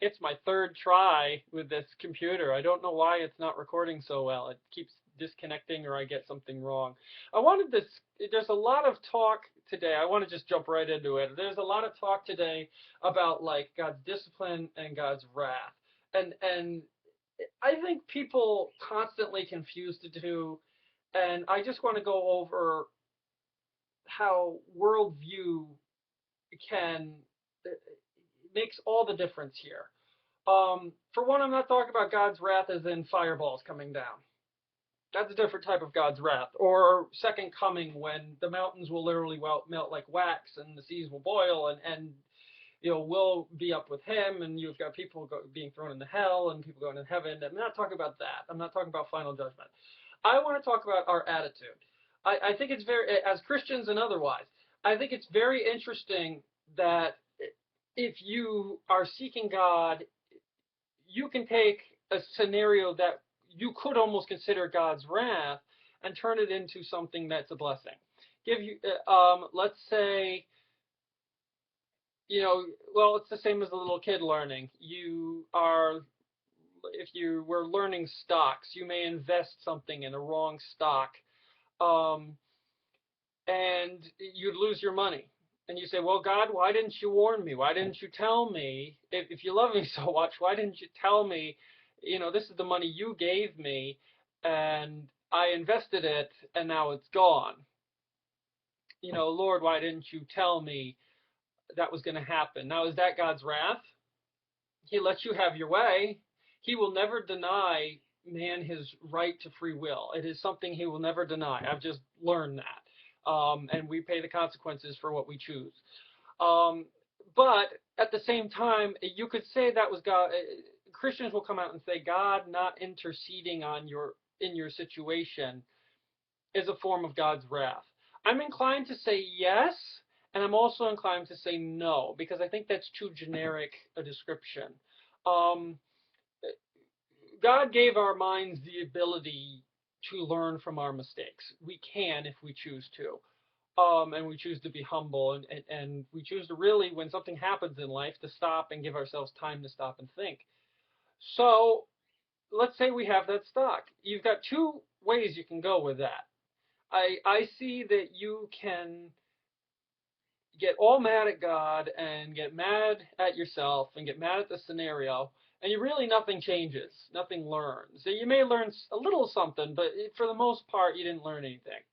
It's my third try with this computer. I don't know why it's not recording so well. It keeps disconnecting or I get something wrong. I wanted this, there's a lot of talk today. I want to just jump right into it. There's a lot of talk today about like God's discipline and God's wrath. And I think people constantly confuse the two. And I just want to go over how worldview can makes all the difference here. For one, I'm not talking about God's wrath as in fireballs coming down. That's a different type of God's wrath. Or second coming, when the mountains will literally melt like wax and the seas will boil, and we'll be up with him, and you've got people being thrown into hell and people going to heaven. I'm not talking about that. I'm not talking about final judgment. I want to talk about our attitude. I think it's very, as Christians and otherwise, I think it's very interesting that if you are seeking God, you can take a scenario that you could almost consider God's wrath and turn it into something that's a blessing. Let's say, well, it's the same as a little kid learning. If you were learning stocks, you may invest something in a wrong stock, and you'd lose your money. And you say, well, God, why didn't you warn me? Why didn't you tell me? If you love me so much, why didn't you tell me, this is the money you gave me, and I invested it, and now it's gone. Lord, why didn't you tell me that was going to happen? Now, is that God's wrath? He lets you have your way. He will never deny man his right to free will. It is something he will never deny. I've just learned that. And we pay the consequences for what we choose. But at the same time, you could say that was God. Christians will come out and say God not interceding in your situation is a form of God's wrath. I'm inclined to say yes, and I'm also inclined to say no, because I think that's too generic a description. God gave our minds the ability to learn from our mistakes. We can if we choose to. And we choose to be humble, and we choose to really, when something happens in life, to stop and give ourselves time to stop and think. So let's say we have that stock. You've got two ways you can go with that. I see that you can get all mad at God and get mad at yourself and get mad at the scenario, and nothing changes, nothing learns. So you may learn a little something, but for the most part, you didn't learn anything.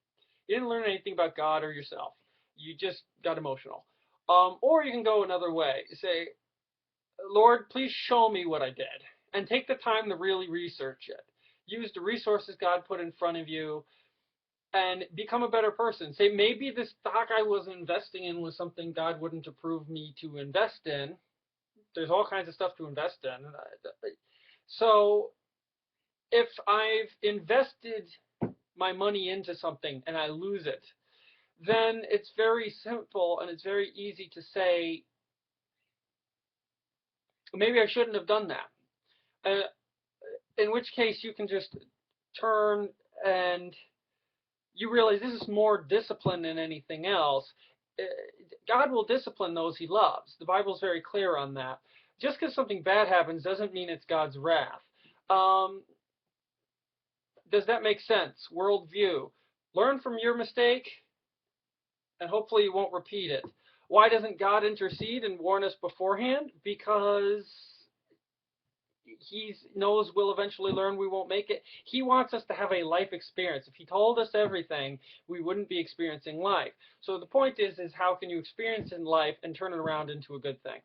You didn't learn anything about God or yourself. You just got emotional. Or you can go another way. Say, Lord, please show me what I did. And take the time to really research it. Use the resources God put in front of you and become a better person. Say, maybe the stock I was investing in was something God wouldn't approve me to invest in. There's all kinds of stuff to invest in. So if I've invested my money into something and I lose it, then it's very simple and it's very easy to say, maybe I shouldn't have done that. In which case you can just turn and you realize this is more discipline than anything else. God will discipline those he loves. The Bible is very clear on that. Just because something bad happens doesn't mean it's God's wrath. Does that make sense? Worldview. Learn from your mistake, and hopefully you won't repeat it. Why doesn't God intercede and warn us beforehand? Because he knows we'll eventually learn we won't make it. He wants us to have a life experience. If he told us everything, we wouldn't be experiencing life. So the point is how can you experience in life and turn it around into a good thing?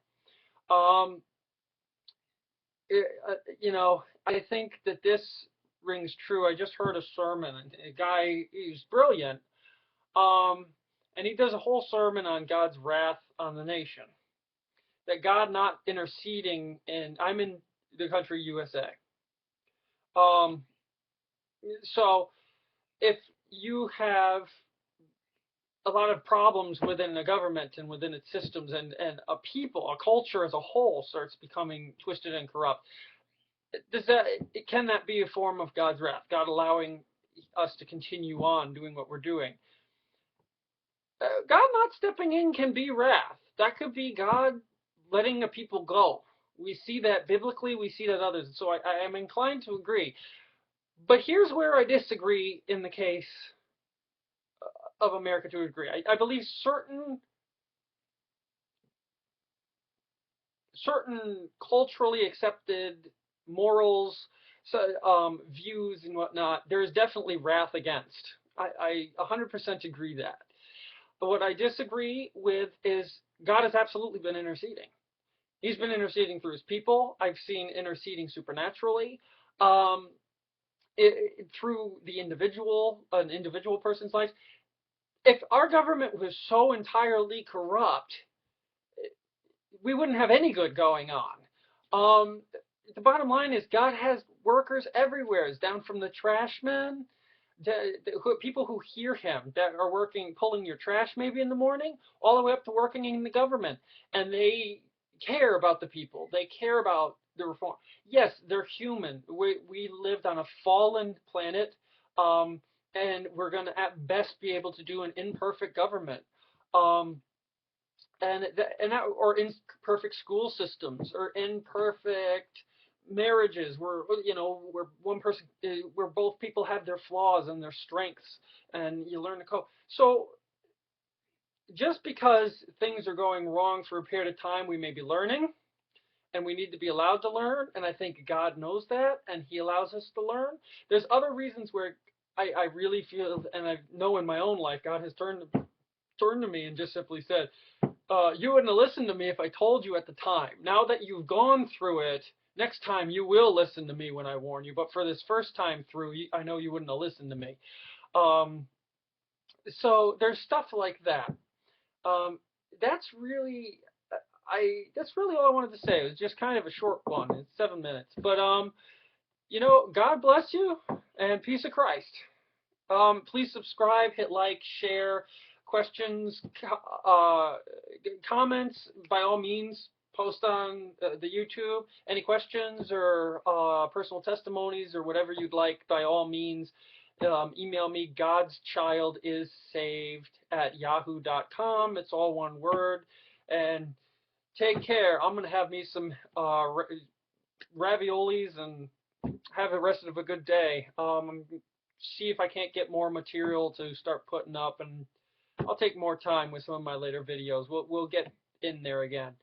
I think that this rings true. I just heard a sermon. A guy, he's brilliant. And he does a whole sermon on God's wrath on the nation. That God not interceding I'm in the country USA. So if you have a lot of problems within the government and within its systems and a people, a culture as a whole starts becoming twisted and corrupt, can that be a form of God's wrath? God allowing us to continue on doing what we're doing? God not stepping in can be wrath. That could be God letting a people go. We see that biblically, we see that others. So I am inclined to agree. But here's where I disagree in the case of America to a degree. I believe certain culturally accepted morals, so, views and whatnot, there is definitely wrath against. I 100% agree that. But what I disagree with is God has absolutely been interceding. He's been interceding through his people. I've seen interceding supernaturally. Um, Through an individual person's life. If our government was so entirely corrupt, we wouldn't have any good going on. The bottom line is God has workers everywhere. It's down from the trash men, people who hear him that are working, pulling your trash maybe in the morning, all the way up to working in the government, and they care about the people. They care about the reform. Yes, they're human. We lived on a fallen planet, and we're going to at best be able to do an imperfect government. Um, or imperfect school systems or imperfect marriages where one person where both people have their flaws and their strengths, and you learn to cope. So just because things are going wrong for a period of time, we may be learning, and we need to be allowed to learn, and I think God knows that, and he allows us to learn. There's other reasons where I really feel, and I know in my own life, God has turned to me and just simply said, you wouldn't have listened to me if I told you at the time. Now that you've gone through it, next time you will listen to me when I warn you. But for this first time through, I know you wouldn't have listened to me. Um, so there's stuff like that. Um, that's really, that's really all I wanted to say. It was just kind of a short one. It's 7 minutes, but God bless you and peace of Christ. Please subscribe, hit like, share. Questions, comments, by all means, post on the YouTube. Any questions or personal testimonies or whatever you'd like, by all means, email me, godschildissaved@yahoo.com. It's all one word. And take care. I'm going to have me some raviolis and have the rest of a good day. See if I can't get more material to start putting up, and I'll take more time with some of my later videos. We'll get in there again.